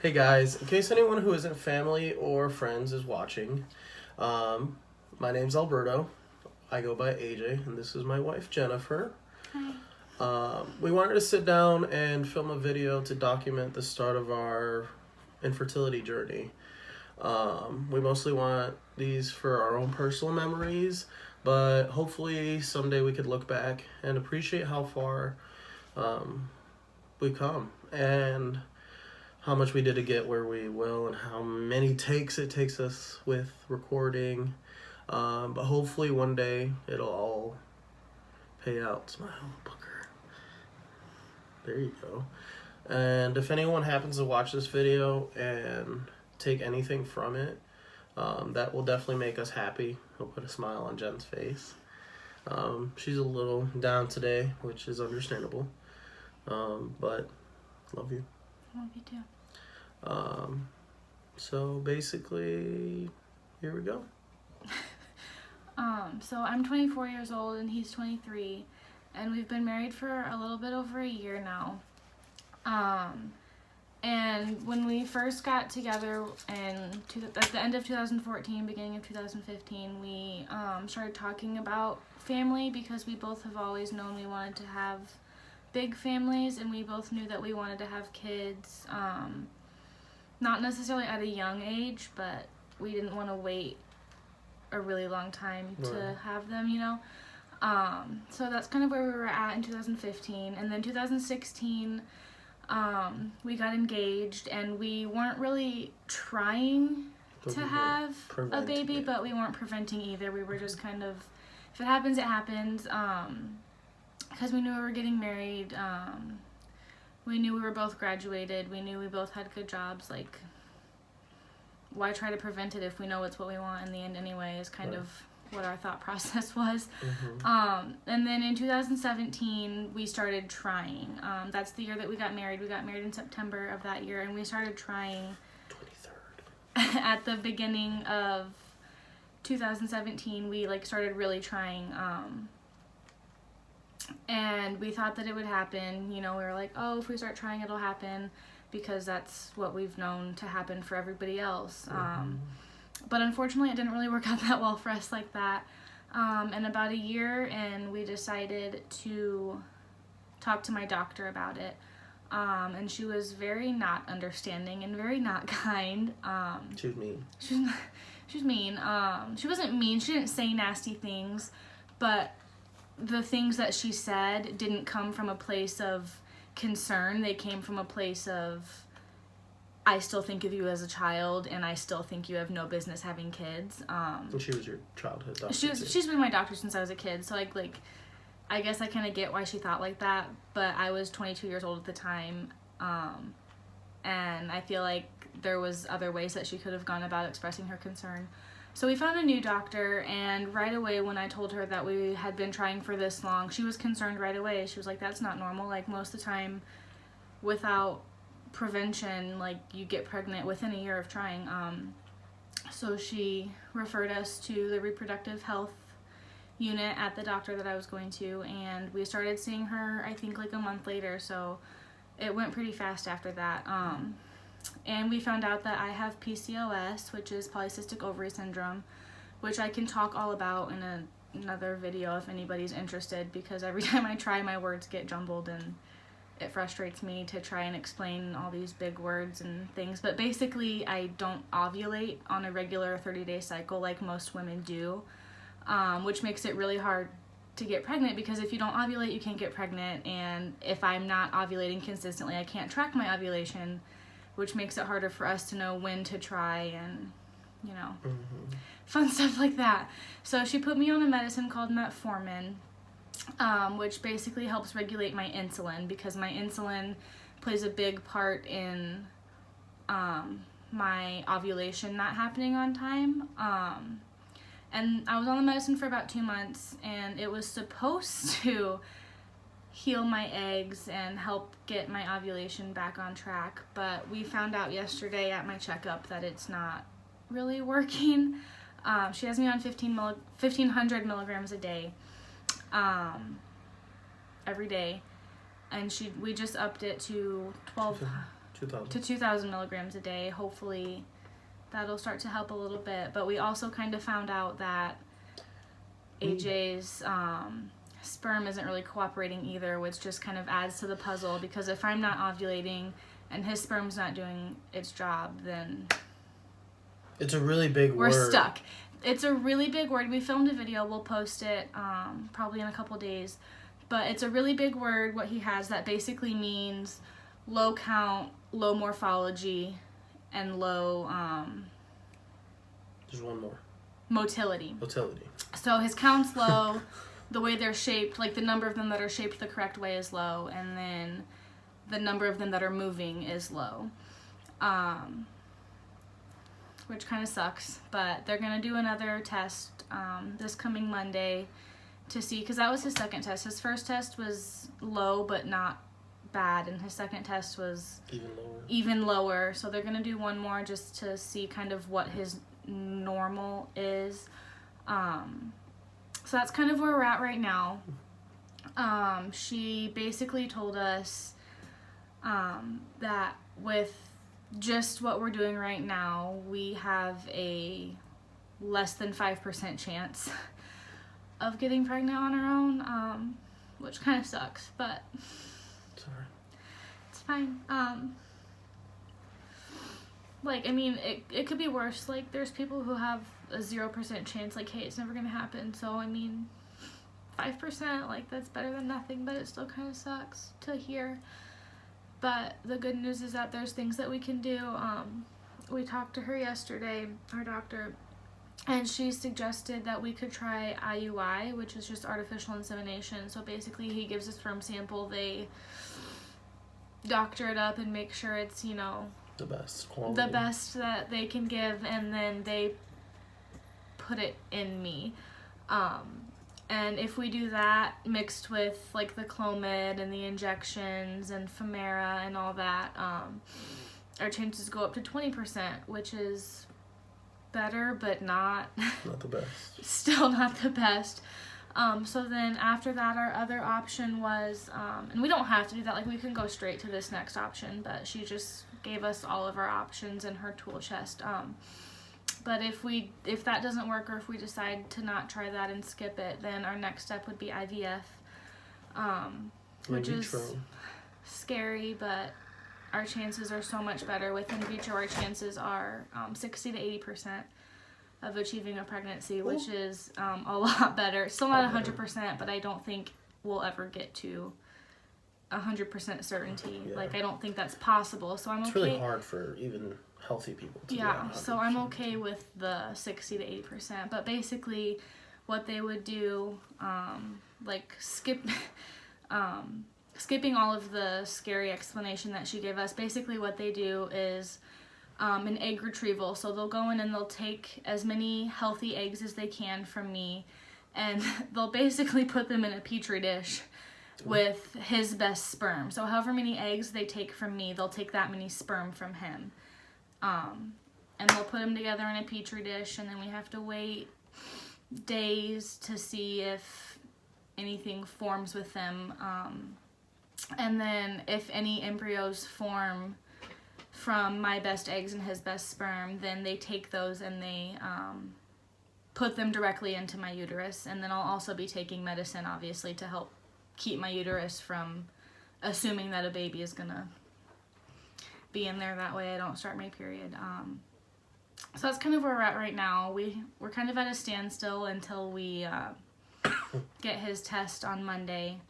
Hey guys, in case anyone who isn't family or friends is watching, my name's Alberto. I go by AJ, and this is my wife Jennifer. Hi. We wanted to sit down and film a video to document the start of our infertility journey. We mostly want these for our own personal memories, but hopefully someday we could look back and appreciate how far we've come and how much we did to get where we will and how many takes it takes us with recording. But hopefully one day it'll all pay out. Smile, pucker. There you go. And if anyone happens to watch this video and take anything from it, that will definitely make us happy. It'll put a smile on Jen's face. She's a little down today, which is understandable. But love you. Love you too. So basically, here we go. So I'm 24 years old and he's 23, and we've been married for a little bit over a year now. And when we first got together at the end of 2014, beginning of 2015, we started talking about family because we both have always known we wanted to have big families, and we both knew that we wanted to have kids, not necessarily at a young age, but we didn't want to wait a really long time to have them, you know. So that's kind of where we were at in 2015. And then 2016, we got engaged, and we weren't really trying to have a baby, but we weren't preventing either. We were just kind of, if it happens, it happens. Because we knew we were getting married. We knew we were both graduated. We knew we both had good jobs. Like, why try to prevent it if we know it's what we want in the end anyway, is kind of what our thought process was. And then in 2017, we started trying. That's the year that we got married. We got married in September of that year, and we started trying 23rd. At the beginning of 2017. We started really trying. And we thought that it would happen. You know, we were like, oh, if we start trying, it'll happen, because that's what we've known to happen for everybody else. But unfortunately, it didn't really work out that well for us like that. And about a year in, we decided to talk to my doctor about it. And she was very not understanding and very not kind. She was mean. She was mean. She wasn't mean. She didn't say nasty things, but the things that she said didn't come from a place of concern. They came from a place of, I still think of you as a child, and I still think you have no business having kids. And she was your childhood doctor. She's been my doctor since I was a kid, so like I guess I kind of get why she thought like that, but I was 22 years old at the time, and I feel like there was other ways that she could have gone about expressing her concern. So we found a new doctor, and right away when I told her that we had been trying for this long, she was concerned right away. She was like, that's not normal. Like, most of the time, without prevention, like, you get pregnant within a year of trying. So she referred us to the reproductive health unit at the doctor that I was going to, and we started seeing her, I think, like a month later, so it went pretty fast after that. And we found out that I have PCOS, which is polycystic ovary syndrome, which I can talk all about in another video if anybody's interested, because every time I try, my words get jumbled, and it frustrates me to try and explain all these big words and things. But basically, I don't ovulate on a regular 30-day cycle like most women do, which makes it really hard to get pregnant, because if you don't ovulate, you can't get pregnant, and if I'm not ovulating consistently, I can't track my ovulation, which makes it harder for us to know when to try, and, you know, fun stuff like that. So she put me on a medicine called metformin, which basically helps regulate my insulin, because my insulin plays a big part in my ovulation not happening on time. And I was on the medicine for about 2 months, and it was supposed to heal my eggs and help get my ovulation back on track, but we found out yesterday at my checkup that it's not really working. She has me on 1,500 milligrams a day, every day, and we just upped it to 1,200. 2,000. 2,000 milligrams a day. Hopefully that'll start to help a little bit. But we also kind of found out that AJ's sperm isn't really cooperating either, which just kind of adds to the puzzle, because if I'm not ovulating and his sperm's not doing its job, then it's a really big word. We're stuck. It's a really big word. We filmed a video. We'll post it probably in a couple days. But it's a really big word, what he has, that basically means low count, low morphology, and low... There's one more. Motility. Motility. So his count's low. The way they're shaped, like the number of them that are shaped the correct way is low. And then the number of them that are moving is low. Which kind of sucks. But they're going to do another test this coming Monday to see, because that was his second test. His first test was low but not bad, and his second test was even lower. So they're going to do one more just to see kind of what his normal is. So that's kind of where we're at right now. She basically told us that with just what we're doing right now, we have a less than 5% chance of getting pregnant on our own, which kind of sucks, but sorry, it's fine. Like, I mean, it could be worse. Like, there's people who have a 0% chance, like, hey, it's never gonna happen. So, I mean, 5%, like, that's better than nothing, but it still kind of sucks to hear. But the good news is that there's things that we can do. We talked to her yesterday, our doctor, and she suggested that we could try IUI, which is just artificial insemination. So basically he gives a sperm sample, they doctor it up and make sure it's, you know, the best quality. The best that they can give, and then they put it in me. And if we do that mixed with like the Clomid and the injections and Femera and all that, our chances go up to 20%, which is better, but not the best. Still not the best. So then after that, our other option was, and we don't have to do that, like we can go straight to this next option, but she just gave us all of our options in her tool chest. But if that doesn't work, or if we decide to not try that and skip it, then our next step would be IVF, which is scary, but our chances are so much better. With in vitro, our chances are 60 to 80% of achieving a pregnancy, which is a lot better. Still not 100%, but I don't think we'll ever get to 100% certainty. Yeah. Like, I don't think that's possible. So I'm okay. It's really hard for even healthy people to do that. So I'm okay with the 60 to 80%. But basically, what they would do, like skipping all of the scary explanation that she gave us. Basically, what they do is an egg retrieval. So they'll go in and they'll take as many healthy eggs as they can from me, and they'll basically put them in a petri dish with his best sperm. So however many eggs they take from me, they'll take that many sperm from him. And they'll put them together in a petri dish, and then we have to wait days to see if anything forms with them. And then if any embryos form from my best eggs and his best sperm, then they take those and they put them directly into my uterus. And then I'll also be taking medicine, obviously, to help keep my uterus from assuming that a baby is gonna be in there. That way I don't start my period. So that's kind of where we're at right now. We're kind of at a standstill until we get his test on Monday.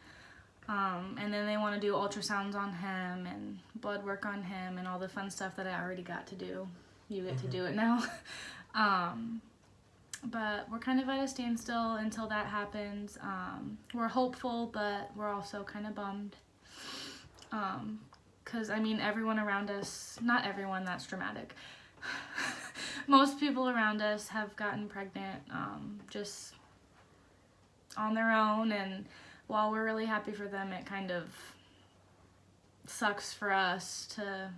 And then they want to do ultrasounds on him and blood work on him and all the fun stuff that I already got to do. You get to do it now. But we're kind of at a standstill until that happens. We're hopeful, but we're also kind of bummed. Because, I mean, everyone around us, not everyone, that's dramatic. Most people around us have gotten pregnant just on their own, and while we're really happy for them, it kind of sucks for us to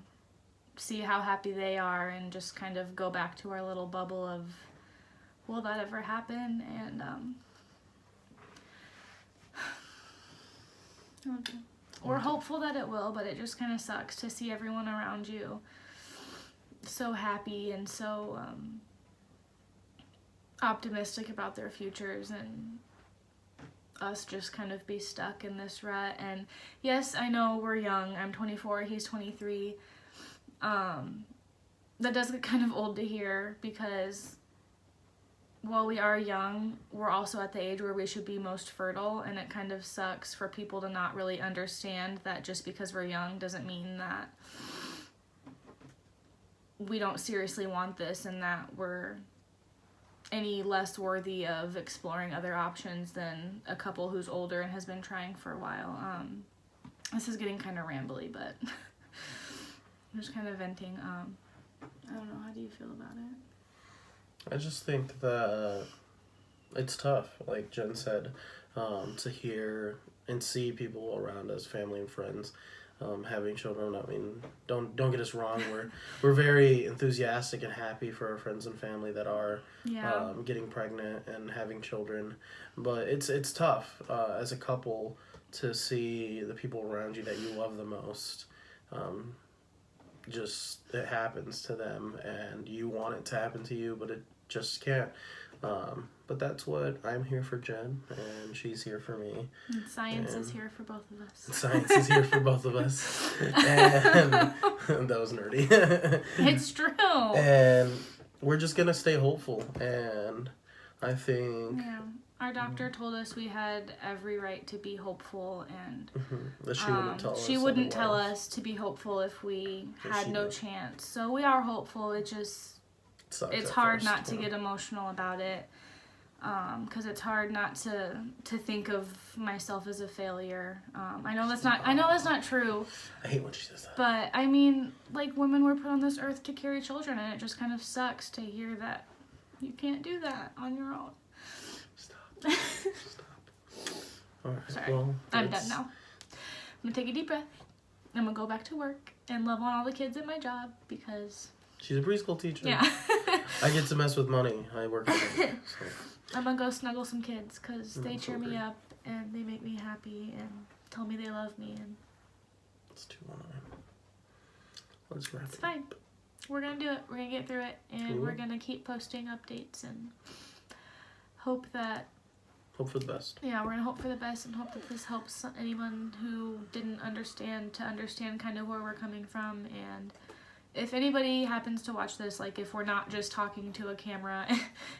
see how happy they are and just kind of go back to our little bubble of, will that ever happen? And We're hopeful that it will, but it just kind of sucks to see everyone around you so happy and so optimistic about their futures, and us just kind of be stuck in this rut. And yes, I know we're young. I'm 24, he's 23. That does get kind of old to hear, because while we are young, we're also at the age where we should be most fertile, and it kind of sucks for people to not really understand that just because we're young doesn't mean that we don't seriously want this and that we're any less worthy of exploring other options than a couple who's older and has been trying for a while. This is getting kind of rambly, but I'm just kind of venting. I don't know, how do you feel about it? I just think that it's tough, like Jen said, to hear and see people around us, family and friends, having children. I mean, don't get us wrong. We're very enthusiastic and happy for our friends and family that are getting pregnant and having children, but it's tough as a couple to see the people around you that you love the most. Just it happens to them, and you want it to happen to you, but it just can't. But that's what I'm here for Jen, and she's here for me. And science is here for both of us. Science is here for both of us. And that was nerdy. It's true. And we're just going to stay hopeful. And I think... Yeah. Our doctor told us we had every right to be hopeful, and that she wouldn't tell us. She wouldn't tell us to be hopeful if we had no chance. So we are hopeful. It just... It's hard not to get emotional about it, because it's hard not to think of myself as a failure. I know that's not true. I hate when she says that. But I mean, like, women were put on this earth to carry children, and it just kind of sucks to hear that you can't do that on your own. Stop. All right. Sorry, well, I'm done now. I'm gonna take a deep breath. I'm gonna go back to work and love on all the kids at my job, because she's a preschool teacher. Yeah. I get to mess with money. I work with it. So. I'm gonna go snuggle some kids, because they cheer me up and they make me happy and tell me they love me. And it's 2:09. Let's wrap it. It's fine. We're gonna do it. We're gonna get through it, and we're gonna keep posting updates and hope for the best. Yeah, we're gonna hope for the best and hope that this helps anyone who didn't understand to understand kind of where we're coming from. And if anybody happens to watch this, like, if we're not just talking to a camera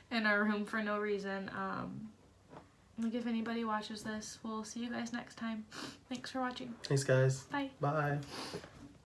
in our room for no reason, like, if anybody watches this, we'll see you guys next time. Thanks for watching. Thanks, guys. Bye. Bye.